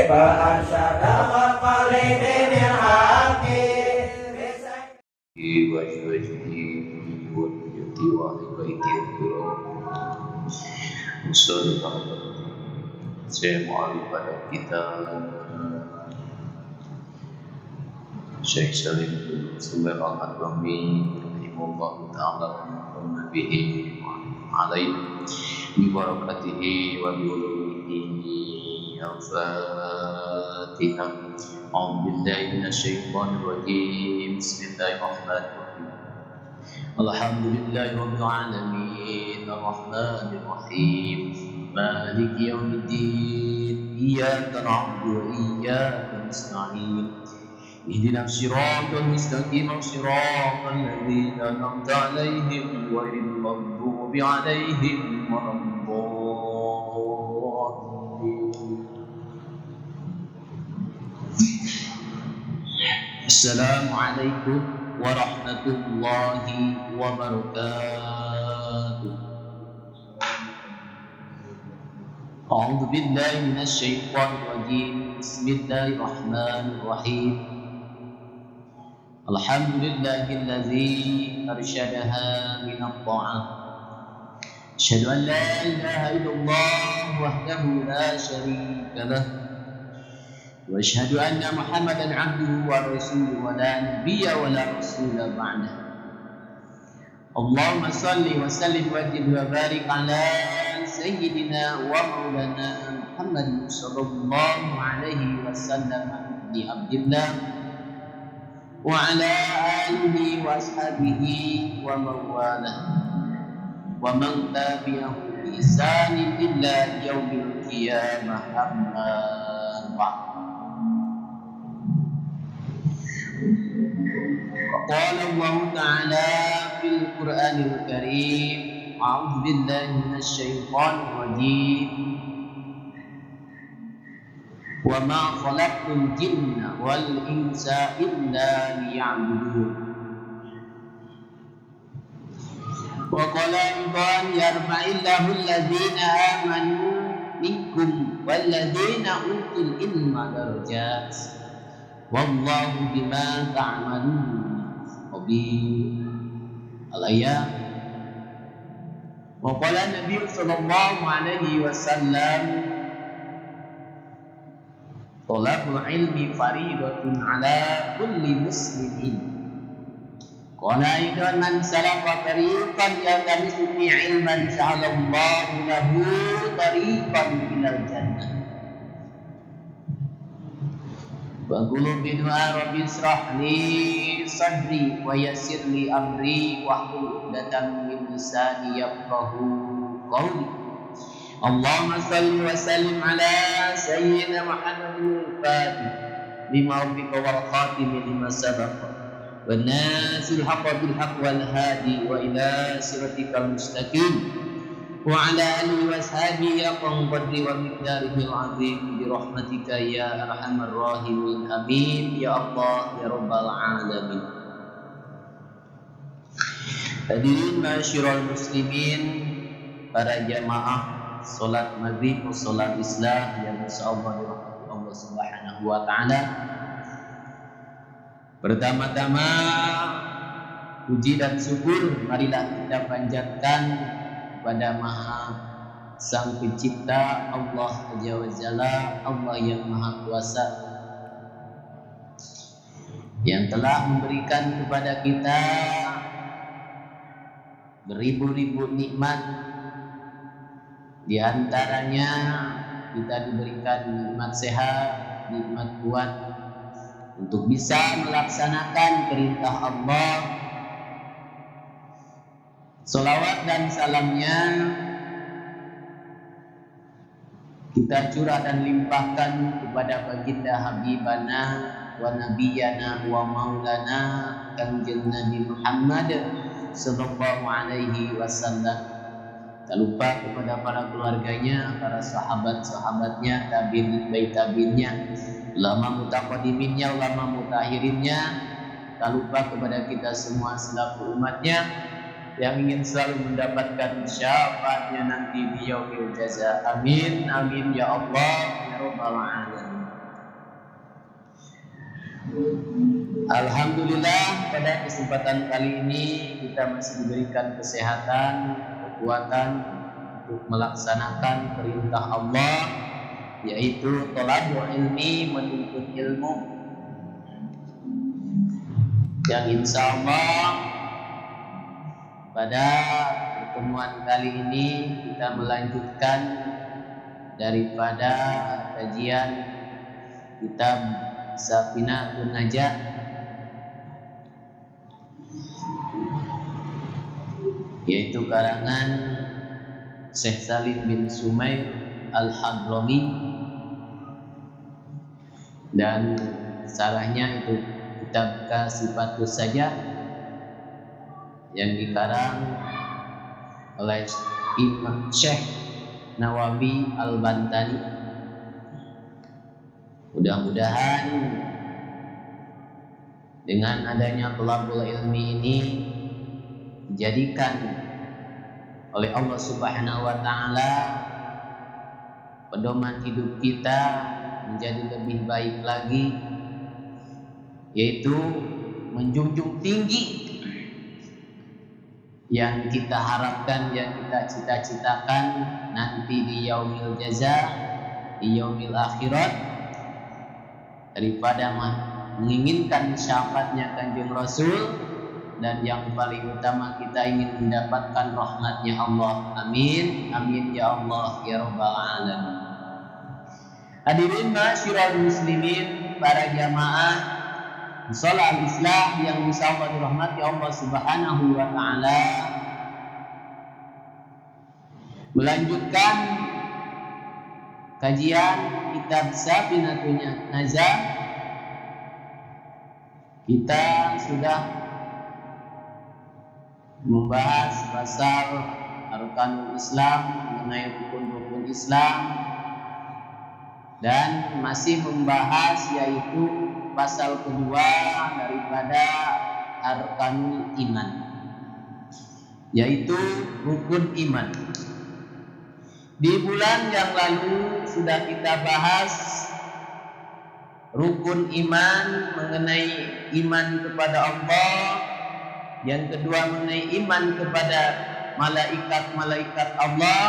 فأرشد وقليل الحكيم وجهه والجد وأهل بيته الكرام Sallallahu saya mu'alif pada kita Syekh Salim Sumber Al-Hadrami rahimahullah ta'ala wa nabihi alaihi bi barakatihi wa bi ulumihi al-Fatihah. A'udzu billahi minasyaitonir rajim. Bismillahirrahmanirrahim. Alhamdulillahi rabbil alamin arrahmanir rahim maliki yaumiddin iyyaka na'budu wa iyyaka nasta'in ihdinas siratal mustaqim siratal ladzina an'amta 'alaihim ghairil maghdubi 'alaihim waladdallin. Assalamualaikum warahmatullahi wabarakatuh. A'udzu billahi minasyaitonir rajim. Bismillahirrahmanirrahim. Alhamdulillahilladzi arsyadaha minat ta'ah. Asyhadu an la ilaha illallah wahdahu la syarika lah. وأشهد أن محمدا عبده ورسوله ولا نبي ولا رسول بعده. اللهم صل وسلم وزد وبارك على سيدنا ومولانا محمد صلى الله عليه وسلم بن عبد الله وعلى آله وأصحابه ومن والاه ومن تبعه بإحسان إلى يوم القيامة أما بعد. قال الله تعالى في القرآن الكريم أعوذ بالله من الشيطان الرجيم وما خلقت الجن والإنس إلا ليعبدون. وقال أيضا يرفع الله الذين آمنوا منكم والذين أوتوا العلم درجات wallahu bima ta'malun khabir. Al-ayat. Wa qala Nabi sallallahu alaihi wasallam talabul ilmi faridatun ala kulli muslimin. Qala aidan man salaka tariqan yaltamisu fi ilman ja'alallahu lahu tariqan ilal jannah. Wa qulu bi du'a rabbi israh li sadri wa yassir li amri wahlul 'uqdatam min lisani yafqahu qawli. Allahumma salli wa sallim ala sayyidina Muhammadin al-fatih lima ughliqa wal khatim lima sabaqa wan nasil haqqa bil haqq wal hadi wa ila siratikal mustaqim wa ala alihi wa ashabihi aqam qadri wa miqdarihi al-azim bi rahmatika ya arhamar rahimin amin ya Allah ya rabbal alamin. Hadirin ma'asyiral muslimin, para jamaah salat maghrib atau salat islah yang insyaallah dirahmati Allah Subhanahu wa taala. Pertama-tama puji dan syukur marilah kita panjatkan kepada Maha Sang Pencipta Allah Azza wa Jalla, Allah yang Maha Kuasa, yang telah memberikan kepada kita beribu-ribu nikmat. Di antaranya kita diberikan nikmat sehat, nikmat kuat untuk bisa melaksanakan perintah Allah. Salawat dan salamnya kita curah dan limpahkan kepada baginda Habibana wa Nabiyana wa Maulana Kanjeng Nabi Muhammad sallallahu alaihi wasallam. Tak lupa kepada para keluarganya, para sahabat-sahabatnya, tabi'in baik tabi'innya, ulama mutaqaddiminnya, ulama mutakhirinnya. Tak lupa kepada kita semua selaku umatnya yang ingin selalu mendapatkan syafaatnya nanti di yaumil jaza. Amin amin ya Allah ya rabbal alamin. Alhamdulillah, pada kesempatan kali ini kita masih diberikan kesehatan, kekuatan untuk melaksanakan perintah Allah, yaitu thalabul ilmi, menuntut ilmu. Yang insya Allah pada pertemuan kali ini kita melanjutkan daripada kajian kitab Safinatun Najah, yaitu karangan Syekh Salim bin Sumair Al-Hadrami, dan sarahnya itu kitab Kasifatus Sajah yang dikarang oleh Imam Syekh Nawawi Al-Bantani. Mudah-mudahan dengan adanya thalabul ilmi ini dijadikan oleh Allah Subhanahu wa taala pedoman hidup kita menjadi lebih baik lagi, yaitu menjunjung tinggi yang kita harapkan, yang kita cita-citakan nanti di yaumil jaza, di yaumil akhirat, daripada menginginkan syafaatnya Kanjeng Rasul, dan yang paling utama kita ingin mendapatkan rahmatnya Allah. Amin, amin ya Allah ya rabbal alamin. Hadirin ma'asyiral muslimin, para jamaah shalah al-Islam yang insyaallah dirahmati Allah Subhanahu wa taala, melanjutkan kajian kitab Safinatun Najah. Kita sudah membahas pasal arkanul Islam, mengenai rukun-rukun Islam, dan masih membahas yaitu pasal kedua daripada arkanul iman, yaitu rukun iman. Di bulan yang lalu sudah kita bahas rukun iman, mengenai iman kepada Allah, yang kedua mengenai iman kepada malaikat-malaikat Allah,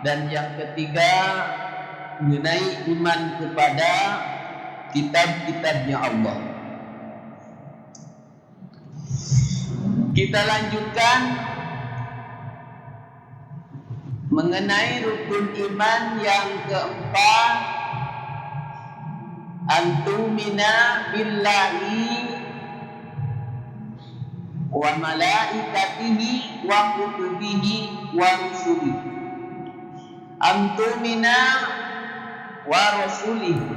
dan yang ketiga mengenai iman kepada kitab-kitabnya Allah. Kita lanjutkan mengenai rukun iman yang keempat, antumina billahi wa malaikatihi wa kutubihi wa rusulihi. Antumina wa rasulihi,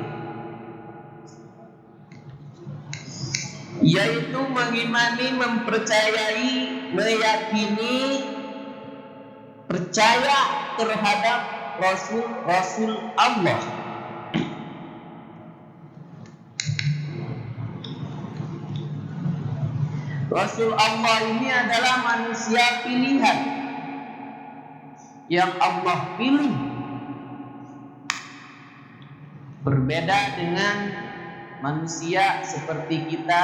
yaitu mengimani, mempercayai, meyakini, percaya terhadap Rasul Allah. Rasul Allah ini adalah manusia pilihan yang Allah pilih, berbeda dengan manusia seperti kita.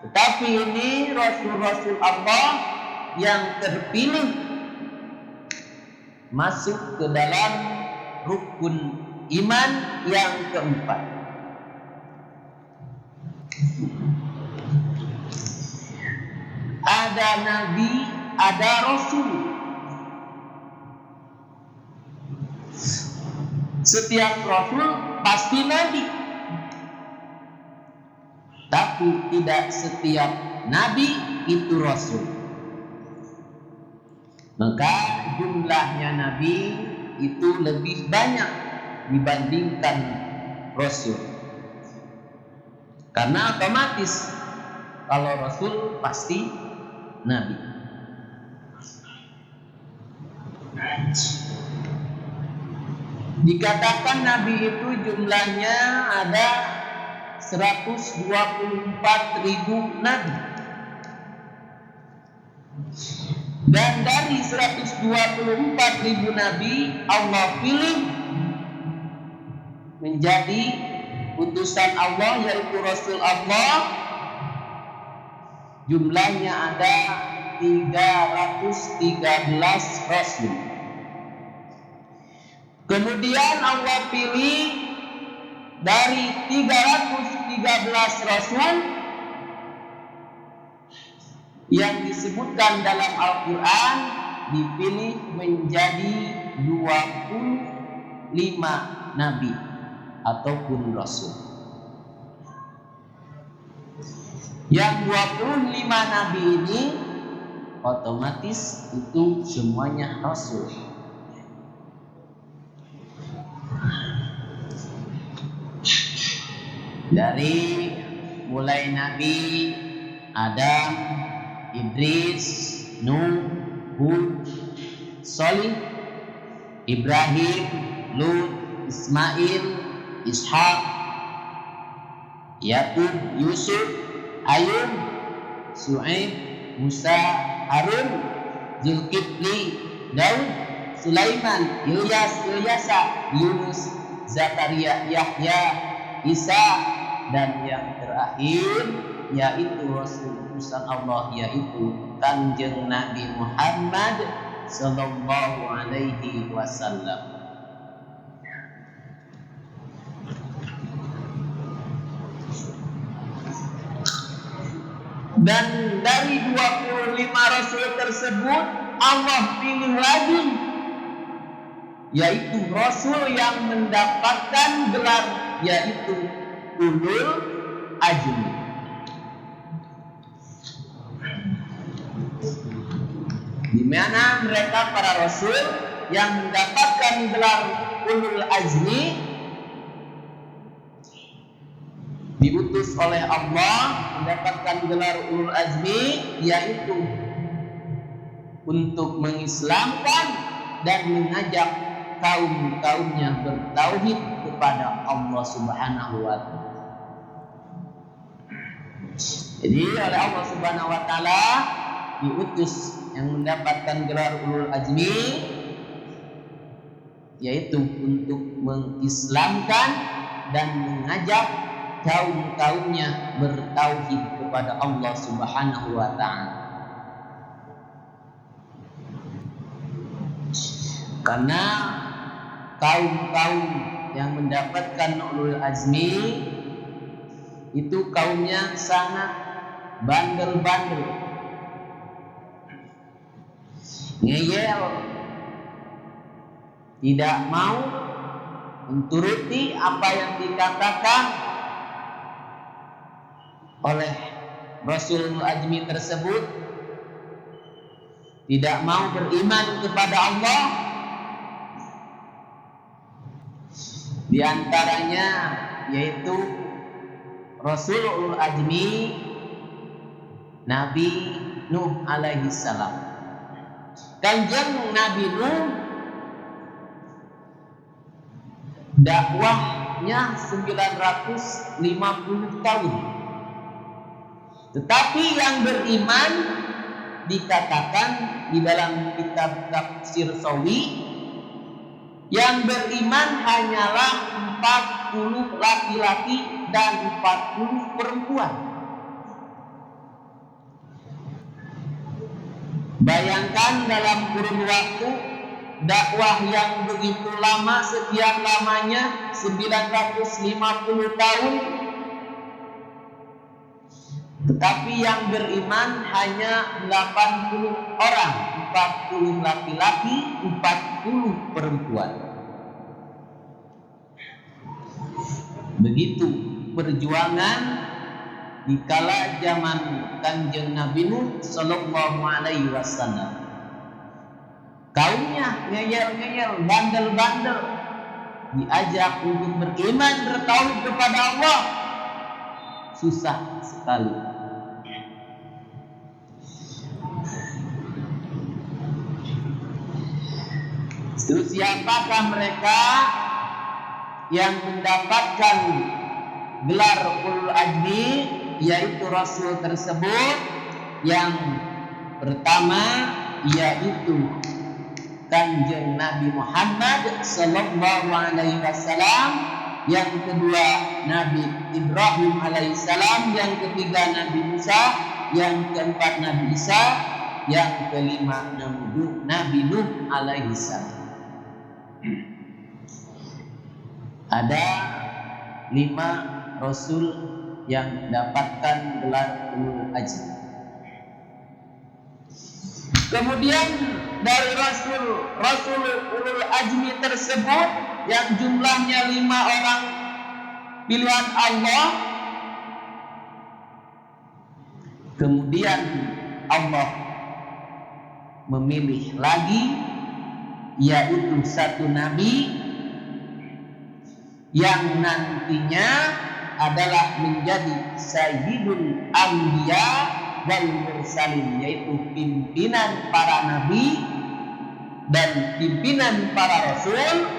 Tetapi ini Rasul-Rasul Allah yang terpilih, masuk ke dalam rukun iman yang keempat. Ada nabi, ada rasul. Setiap rasul pasti nabi, tapi tidak setiap nabi itu rasul. Maka jumlahnya nabi itu lebih banyak dibandingkan rasul. Karena otomatis kalau rasul pasti nabi. Dikatakan nabi itu jumlahnya ada 124.000 nabi. Dan dari 124.000 nabi Allah pilih menjadi utusan Allah, yaitu Rasul Allah, jumlahnya ada 313 Rasul. Kemudian Allah pilih dari 313 Rasul yang disebutkan dalam Al-Quran, dipilih menjadi 25 Nabi ataupun Rasul. Yang 25 Nabi ini otomatis itu semuanya Rasul. Dari mulai Nabi Adam, Idris, Nuh, Hud, Salih, Ibrahim, Lut, Ismail, Ishak, Yakub, Yusuf, Ayub, Su'aib, Musa, Harun, Zulkifli, Daud, Sulaiman, Ilyas, Ilyasa, Yunus, Zakaria, Yahya, Isa, dan yang terakhir yaitu Rasul utusan Allah, yaitu Kanjeng Nabi Muhammad sallallahu alaihi wasallam. Dan dari 25 Rasul tersebut Allah pilih lagi, yaitu Rasul yang mendapatkan gelar yaitu Ulul Azmi. Di mana mereka para Rasul yang mendapatkan gelar Ulul Azmi diutus oleh Allah mendapatkan gelar Ulul Azmi, yaitu untuk mengislamkan dan mengajak kaum-kaumnya bertauhid kepada Allah Subhanahu wa Ta'ala. Jadi oleh Allah Subhanahu wa Ta'ala diutus yang mendapatkan gelar Ulul Azmi, yaitu untuk mengislamkan dan mengajak kaum-kaumnya bertauhid kepada Allah Subhanahu wa Ta'ala. Karena kaum-kaum yang mendapatkan Ulul Azmi itu kaumnya sangat bandel-bandel, ngeyel, tidak mau menturuti apa yang dikatakan oleh Rasul Azmi tersebut, tidak mau beriman kepada Allah. Di antaranya yaitu Rasulul Azmi Nabi Nuh alaihi salam. Kanjeng Nabi Nuh dakwahnya 950 tahun. Tetapi yang beriman dikatakan di dalam kitab tafsir Sawi, yang beriman hanyalah 40 laki-laki dan 40 perempuan. Bayangkan dalam kurun waktu dakwah yang begitu lama, sekian lamanya 950 tahun, tetapi yang beriman hanya 80 orang, 40 laki-laki, 40 perempuan. Begitu perjuangan di kala zaman Kanjeng Nabi Nuh sallallahu alaihi wasallam. Kaumnya ngeyel-ngeyel, bandel-bandel, diajak untuk beriman, bertauhid kepada Allah, susah sekali. Terus siapakah mereka yang mendapatkan gelar Ulul Azmi, yaitu Rasul tersebut? Yang pertama yaitu Kanjeng Nabi Muhammad sallallahu alaihi wasallam, yang kedua Nabi Ibrahim alaihissalam, yang ketiga Nabi Musa, yang keempat Nabi Isa, yang kelima Nabi Nuh alaihissalam. Ada 5 rasul yang dapatkan gelar ulul azmi. Kemudian dari rasul ulul azmi tersebut yang jumlahnya 5 orang pilihan Allah, kemudian Allah memilih lagi, yaitu satu nabi yang nantinya adalah menjadi sayyidul anbiya wal mursalin, yaitu pimpinan para nabi dan pimpinan para rasul.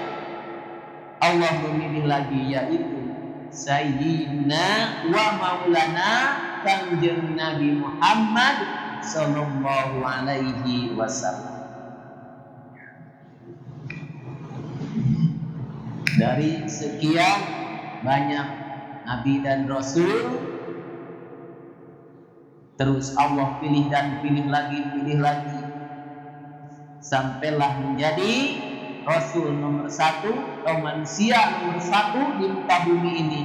Allah memilih lagi, yaitu sayyidina wa maulana kanjeng Nabi Muhammad sallallahu alaihi wasallam. Dari sekian banyak nabi dan rasul, terus Allah pilih dan pilih lagi, sampailah menjadi rasul nomor 1 atau manusia nomor 1 di muka bumi ini.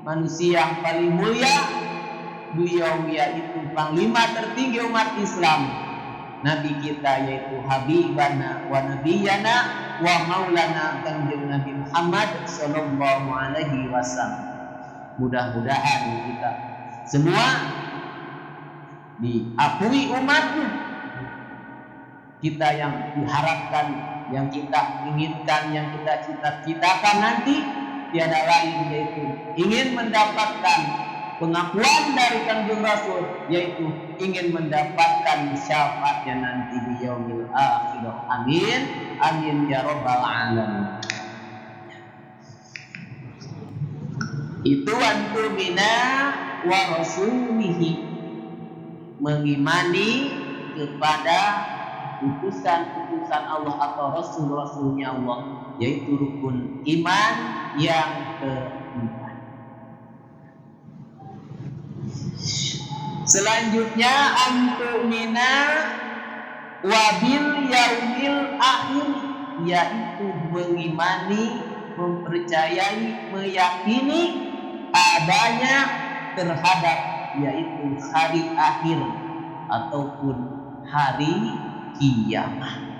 Manusia yang paling mulia, beliau yaitu panglima tertinggi umat Islam, Nabi kita yaitu Habibana wa Nabiyana wa Maulana kanjeng Nabi Muhammad sallallahu alaihi wasallam. Mudah-mudahan kita semua diakui umatnya. Kita yang diharapkan, yang kita inginkan, yang kita cita-citakan nanti tiada lain yaitu ingin mendapatkan pengakuan dari kanjeng Rasul, yaitu ingin mendapatkan syafaatnya nanti di yaumil akhir. Amin, amin ya rabbal alamin. Itu antumina wa rasulihi, mengimani kepada utusan-utusan Allah atau rasul-rasulnya Allah, yaitu rukun iman yang keempat. Selanjutnya antumina wabil yaumil akhir, yaitu mengimani, mempercayai, meyakini adanya terhadap yaitu hari akhir ataupun hari kiamat.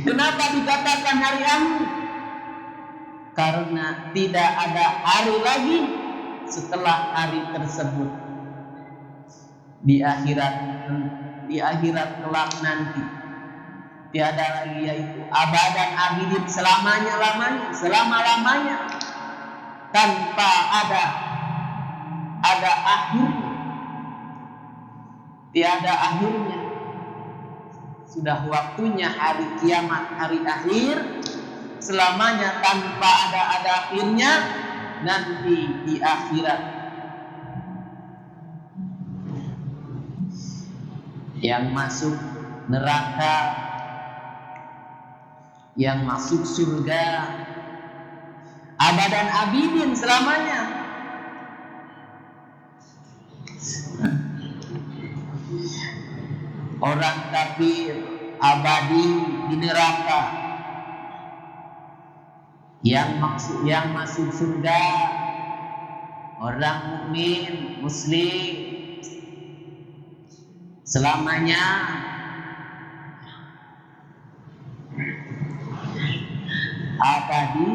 Kenapa dikatakan hari akhir? Karena tidak ada hari lagi setelah hari tersebut. Di akhirat kelak nanti tiada lagi yaitu abadan abidin, selama-lamanya tanpa ada akhirnya. Tiada akhirnya. Sudah waktunya hari kiamat, hari akhir, selamanya tanpa ada akhirnya nanti di akhirat. Yang masuk neraka, yang masuk surga, abadan abidin, selamanya. Orang kafir abadi di neraka. Yang masuk surga orang mukmin muslim selamanya. Abadi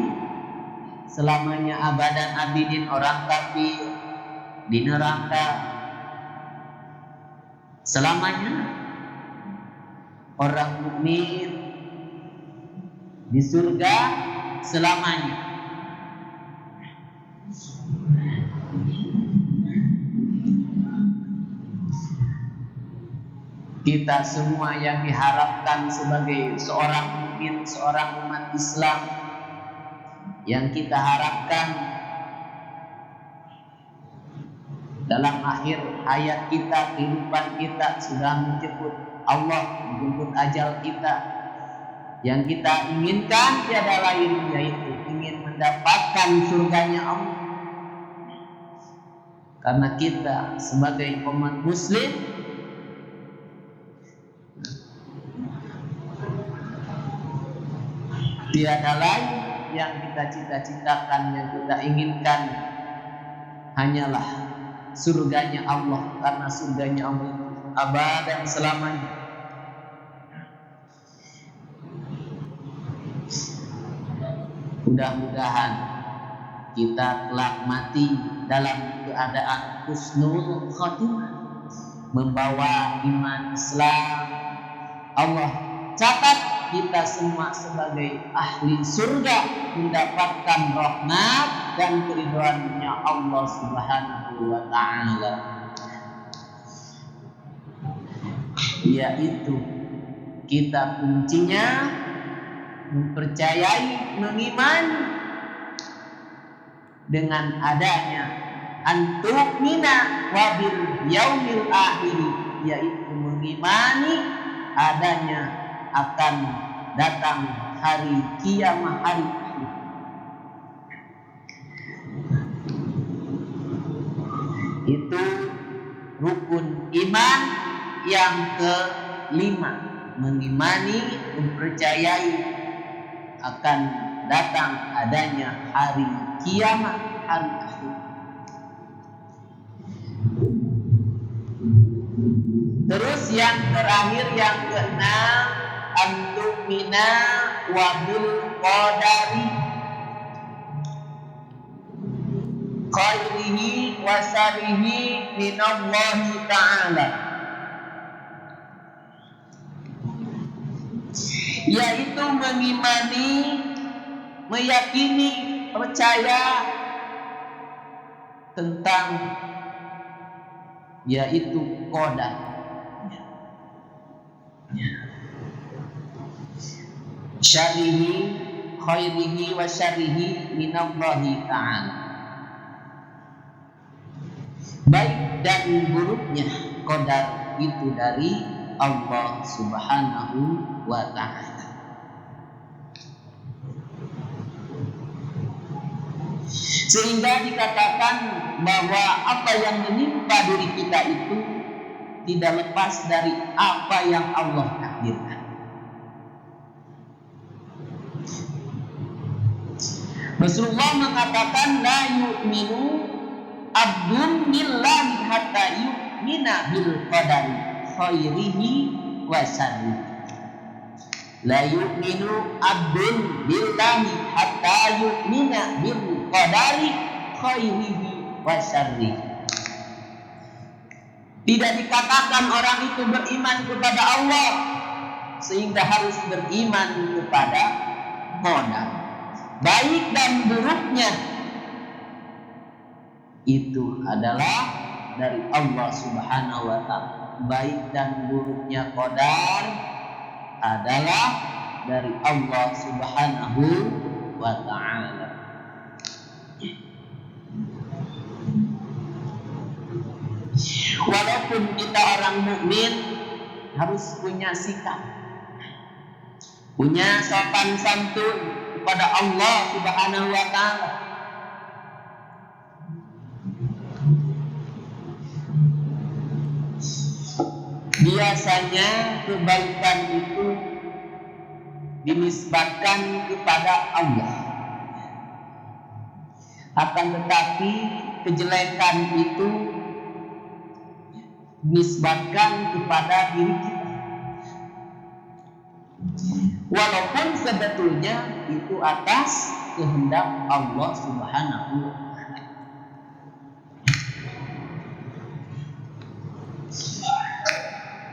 selamanya, abadan abidin orang kafir di neraka selamanya. Orang mukmin di surga selamanya. Kita semua yang diharapkan sebagai seorang mukmin, seorang umat Islam, yang kita harapkan dalam akhir hayat kita, kehidupan kita sudah menjemput Allah, menjemput ajal kita, Yang kita inginkan tiada lain yaitu ingin mendapatkan surganya Allah. Karena kita sebagai umat muslim tiada lain yang kita cita-citakan, yang kita inginkan hanyalah surganya Allah. Karena surganya Allah itu abadan selamanya. Mudah-mudahan kita kelak mati dalam keadaan husnul khotimah, membawa iman Islam. Allah catat kita semua sebagai ahli surga, mendapatkan rahmat dan keridhaannya Allah Subhanahu wa taala. Yaitu kita kuncinya mempercayai, mengimani dengan adanya antu'mina wabil yaumil akhir, yaitu mengimani adanya akan datang hari kiamat, hari akhir. Itu rukun iman yang kelima, mengimani, mempercayai akan datang adanya hari kiamat, hari akhir. Terus yang terakhir, yang keenam, antu'mina wabil qadari khairihi wa syarrihi minallahi ta'ala, yaitu mengimani, meyakini, percaya tentang yaitu qadar, syarrihi khairihi wa syarrihi minallahi ta'ala, baik dan buruknya qadar itu dari Allah Subhanahu wa ta'ala. Sehingga dikatakan bahwa apa yang menimpa diri kita itu tidak lepas dari apa yang Allah takdirkan. Rasulullah mengatakan la yu'minu abdun billahi hatta yu'mina bil qadari khairihi wa syarrihi. La yu'minu abdun billahi hatta yu'mina bil qadari khairihi wa syarrihi. Tidak dikatakan orang itu beriman kepada Allah sehingga harus beriman kepada qadar, baik dan buruknya itu adalah dari Allah Subhanahu wa ta'ala. Baik dan buruknya qadar adalah dari Allah Subhanahu wa ta'ala. Walaupun kita orang mukmin harus punya sikap, punya sopan santun kepada Allah Subhanahu wa ta'ala. Biasanya kebaikan itu dinisbatkan kepada Allah, akan tetapi kejelekan itu dinisbatkan kepada diri kita, walaupun sebetulnya itu atas kehendak Allah Subhanahu wa ta'ala.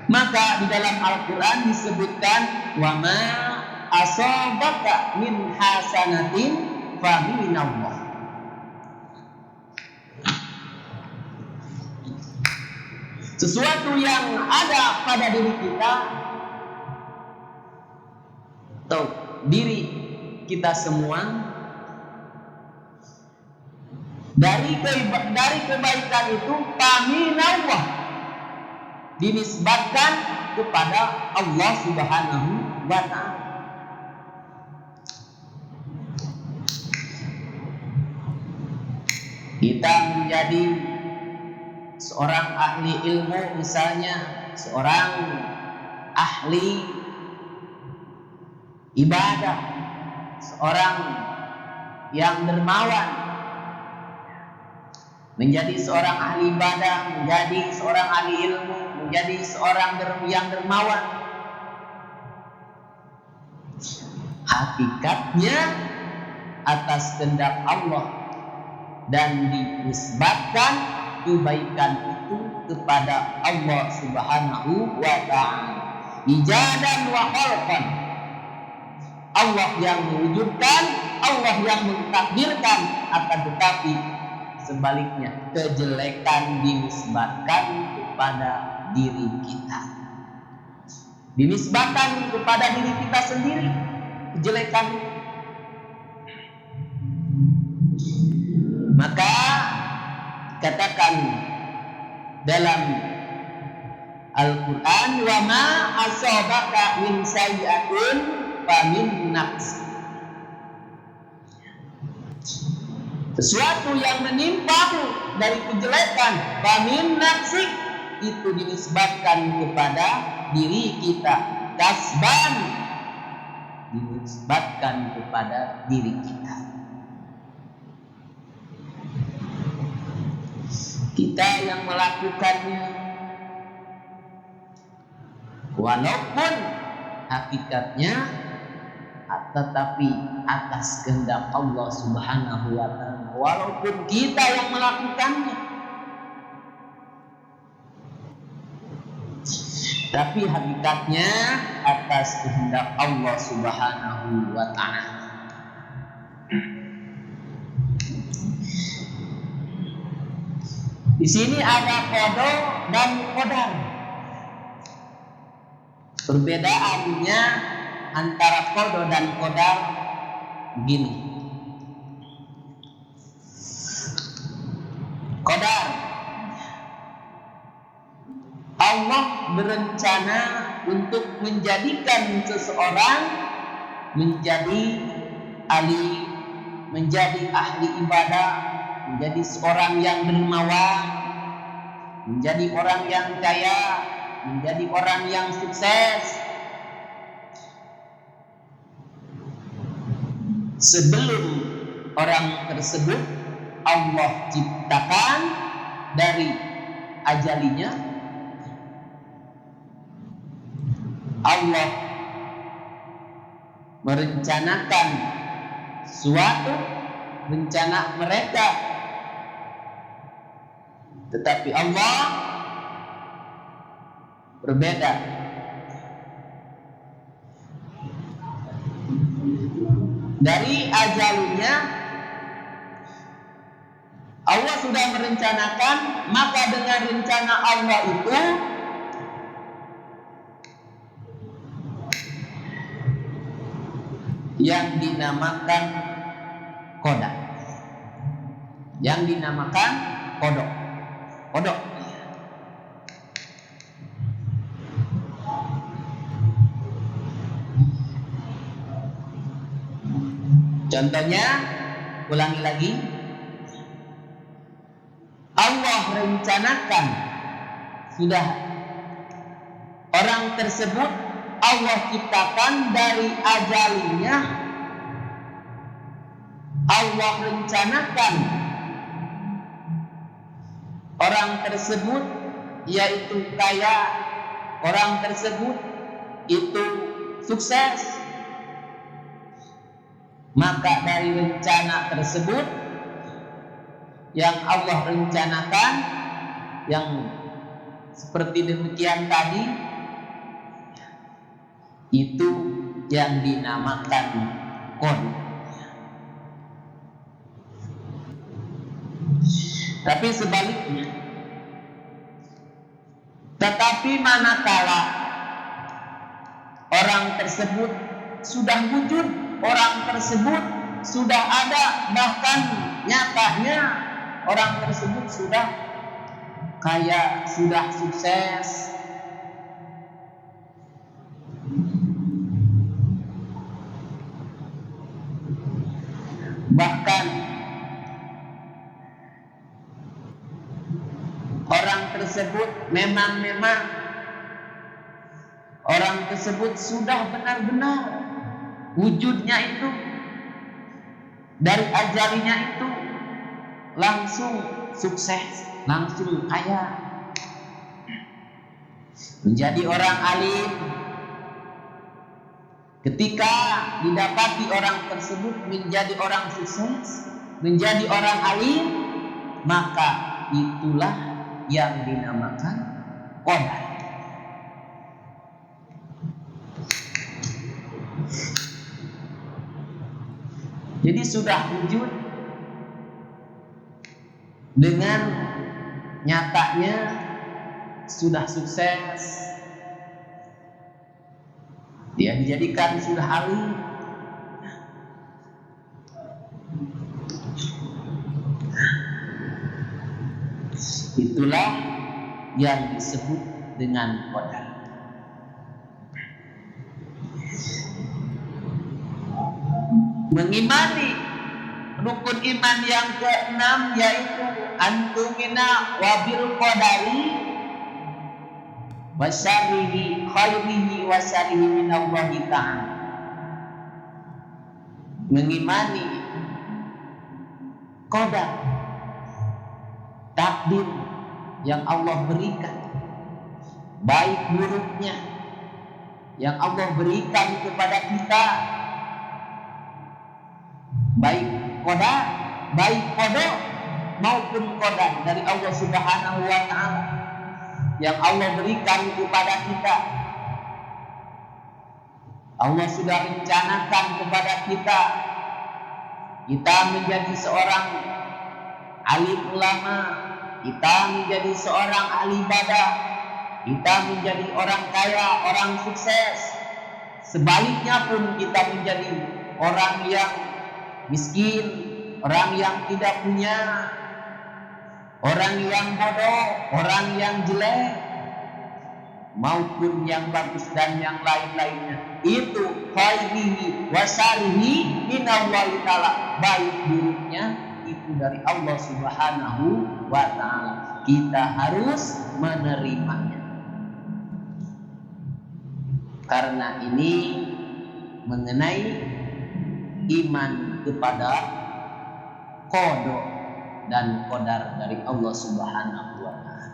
Maka di dalam Al-Quran disebutkan wa ma asabaka min hasanatin fa minallah. Sesuatu yang ada pada diri kita atau diri kita semua dari kebaikan itu faminallah, dinisbatkan kepada Allah Subhanahu wa ta'ala. Kita menjadi seorang ahli ilmu, misalnya seorang ahli ibadah, seorang yang dermawan, menjadi seorang ahli ibadah, menjadi seorang ahli ilmu, menjadi seorang yang dermawan. Hakikatnya atas kehendak Allah dan dinisbatkan kebaikan itu kepada Allah Subhanahu wa ta'ala, ijadan wa khalqan. Allah yang mewujudkan, Allah yang mentakdirkan, akan tetapi sebaliknya kejelekan dinisbatkan kepada diri kita, dinisbatkan kepada diri kita sendiri kejelekan. Maka katakan dalam Al-Quran, wa ma asabaka min sayyi'atin fa min nafsi. Sesuatu yang menimpamu dari kejelekan, fa min nafsi, itu dinisbatkan kepada diri kita. Kasban, dinisbatkan kepada diri kita. Kita yang melakukannya, walaupun hakikatnya tetapi atas kehendak Allah Subhanahu wa ta'ala, walaupun kita yang melakukannya, tapi hakikatnya atas kehendak Allah Subhanahu wa ta'ala. Di sini ada qada dan qadar. Perbedaannya antara qada dan qadar begini. Qadar, Allah berencana untuk menjadikan seseorang menjadi alim, menjadi ahli ibadah, menjadi seorang yang dermawan, menjadi orang yang kaya, menjadi orang yang sukses. Sebelum orang tersebut Allah ciptakan dari ajalinya, Allah merencanakan suatu rencana mereka, tetapi Allah berbeda. Dari ajalinya Allah sudah merencanakan, maka dengan rencana Allah itu yang dinamakan qada, yang dinamakan kodok. Kodok. Contohnya, ulangi lagi. Allah rencanakan, sudah orang tersebut Allah ciptakan dari ajalinya. Allah rencanakan orang tersebut yaitu kaya, orang tersebut itu sukses. Maka dari rencana tersebut yang Allah rencanakan, yang seperti demikian tadi, itu yang dinamakan qada. Tapi sebaliknya, tetapi manakala orang tersebut sudah wujud, orang tersebut sudah ada, bahkan nyatanya orang tersebut sudah kaya, sudah sukses, bahkan orang tersebut memang orang tersebut sudah benar-benar wujudnya itu dari ajalinya itu langsung sukses, langsung kaya, menjadi orang alim. Ketika didapati orang tersebut menjadi orang sukses, menjadi orang alim, maka itulah yang dinamakan qadar. Jadi sudah wujud dengan nyatanya, sudah sukses, dia dijadikan sudah alim. Itulah yang disebut dengan qadar. Mengimani rukun iman yang keenam yaitu antumina wabil qadari wa syarrihi khairihi wa syarrihi minallahi ta'ala. Mengimani qadar, takdir yang Allah berikan, baik buruknya yang Allah berikan kepada kita, baik qadar, baik qada maupun qadar dari Allah Subhanahu wa ta'ala yang Allah berikan kepada kita. Allah sudah rencanakan kepada kita menjadi seorang alim ulama, kita menjadi seorang ahli ibadah, kita menjadi orang kaya, orang sukses. Sebaliknya pun kita menjadi orang yang miskin, orang yang tidak punya, orang yang bodoh, orang yang jelek, maupun yang bagus dan yang lain-lainnya. Itu khairihi wa syarrihi minallahi ta'ala, baik buruknya itu dari Allah Subhanahu wa ta'ala. Kita harus menerimanya. Karena ini mengenai iman kepada qada dan qadar dari Allah Subhanahu wa ta'ala.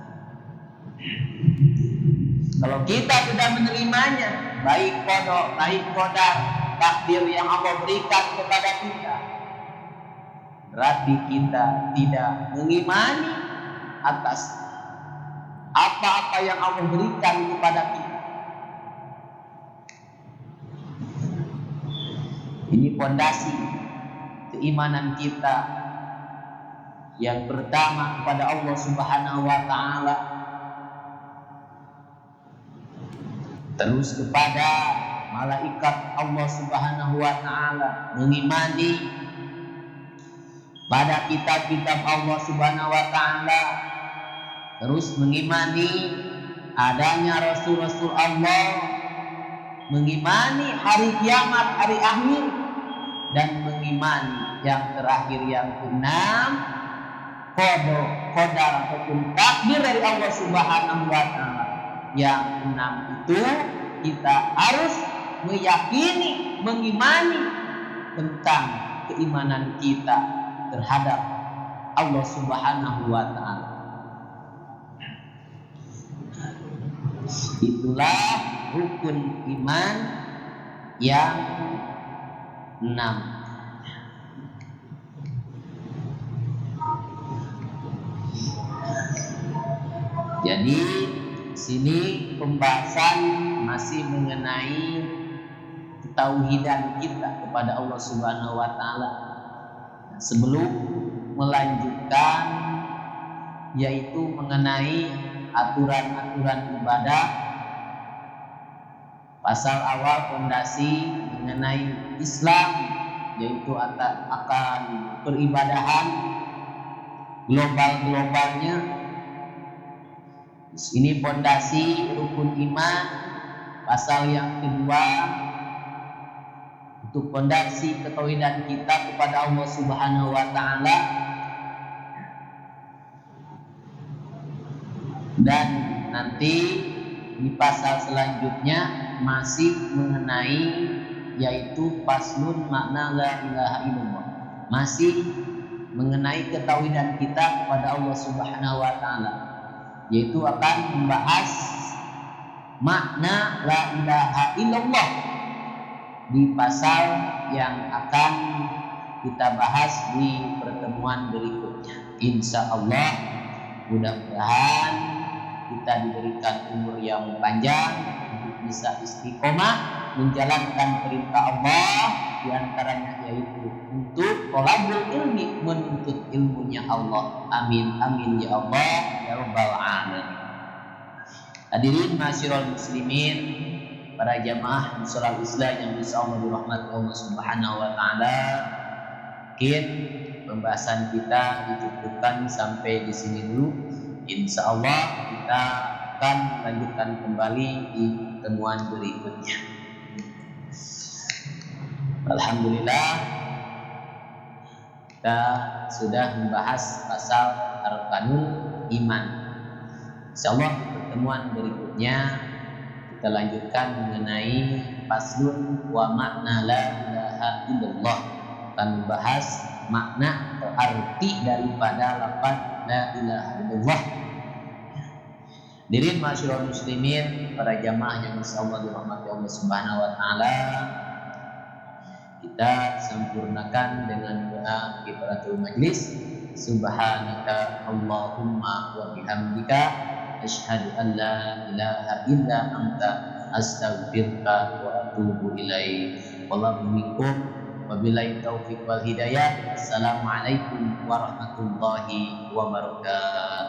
Kalau kita tidak menerimanya, baik qada, baik qadar, takdir yang Allah berikan kepada kita, berarti kita tidak mengimani atas apa-apa yang Allah berikan kepada kita. Ini fondasi keimanan kita yang pertama kepada Allah Subhanahu wa ta'ala, terus kepada malaikat Allah Subhanahu wa ta'ala, mengimani pada kitab-kitab Allah Subhanahu wa ta'ala, terus mengimani adanya rasul-rasul Allah, mengimani hari kiamat, hari akhir, dan mengimani yang terakhir yang keenam, qadar ataupun takdir dari Allah Subhanahu wa ta'ala. Yang keenam itu kita harus meyakini, mengimani tentang keimanan kita terhadap Allah Subhanahu wa ta'ala. Itulah rukun iman yang 6. Jadi sini pembahasan masih mengenai ketauhidan kita kepada Allah Subhanahu wa ta'ala. Sebelum melanjutkan yaitu mengenai aturan-aturan ibadah, pasal awal fondasi mengenai Islam yaitu akan peribadahan global-globalnya. Ini fondasi rukun iman, pasal yang kedua untuk fondasi ketauhidan kita kepada Allah Subhanahu wa ta'ala. Dan nanti di pasal selanjutnya masih mengenai yaitu faslun makna la ilaha illallah, masih mengenai ketauhidan kita kepada Allah Subhanahu wa taala, yaitu akan membahas makna la ilaha illallah di pasal yang akan kita bahas di pertemuan berikutnya. Insya Allah mudah-mudahan kita diberikan umur yang panjang untuk bisa istiqomah menjalankan perintah Allah, diantaranya yaitu untuk thalabul ilmi, menuntut ilmunya Allah. Amin amin ya Allah ya rabbal alamin. Hadirin masyiral muslimin, para jamaah musola Islam yang insya Allah dirahmati Allah Subhanahu wa taala. Mungkin pembahasan kita dicukupkan sampai di sini dulu. Insya Allah kita akan lanjutkan kembali di pertemuan berikutnya. Alhamdulillah kita sudah membahas pasal arkanul iman. Insya Allah di pertemuan berikutnya kita lanjutkan mengenai faslun wa makna la ilaha illallah, akan membahas makna atau arti daripada lafaz la ilaha illallah. Hadirin masyaallah muslimin, para jamaah yang insyaallah dirahmati Allah Subhanahu wa taala, kita sempurnakan dengan doa kifaratul majlis. Subhanaka Allahumma wa bihamdika asyhadu an la ilaha illa anta astaghfiruka wa atubu ilaik. Wallahu minkum wabillahi taufiq wal hidayah. Assalamualaikum warahmatullahi wabarakatuh.